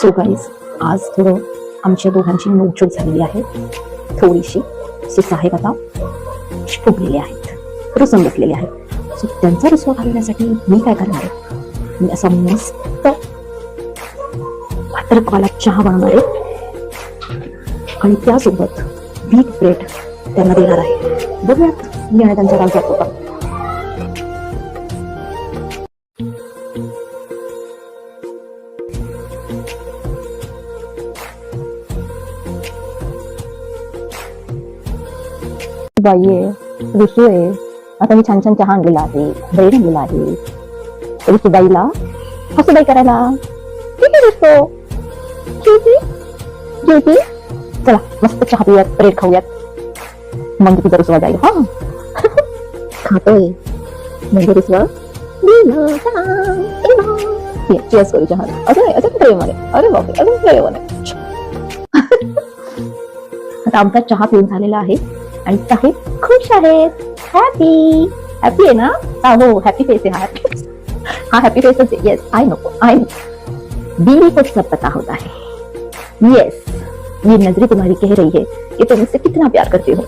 So guys, आज थोडं आमच्या दोघांची नोकझोक झालेली आहे. थोडीशी सो साहेब आता फुगलेले आहेत, रुसून बसलेले आहेत. सो त्यांचा रुसवा घालवण्यासाठी मी काय करणार आहे, मी असा मस्त भातरकवाला चहा बनवणार आहे आणि त्यासोबत व्हीट ब्रेड त्यांना देणार आहे. बघूयात मी आणि त्यांचा राग जातो का. बाई आहे, रुसू आहे. आता मी छान छान चहा आणलेला आहे, ब्रेड आणलेला आहे. तरी सुबाईला हसूबाई करायला किती रुसतो. ज्योती चला मस्त चहा पिऊयात, ब्रेड खाऊयात, मग तुझा रुसवा जाईल. हा खातोय म्हणजे रुसवा चेस करू चहा. अजून प्रेमाने, अरे बापरे अजून प्रेमाने. आता आमचा चहा पिऊन झालेला आहे आणि साहेब खुश आहेत. हॅपी हॅपी आहे ना. हो हॅपी फेस आहे हा हॅपी फेसच आहे. येस आय नो बीवी को सब पता होता है. यस ये नजरें तुम्हारी कह रही है कि तुम मुझसे कितना प्यार करते हो.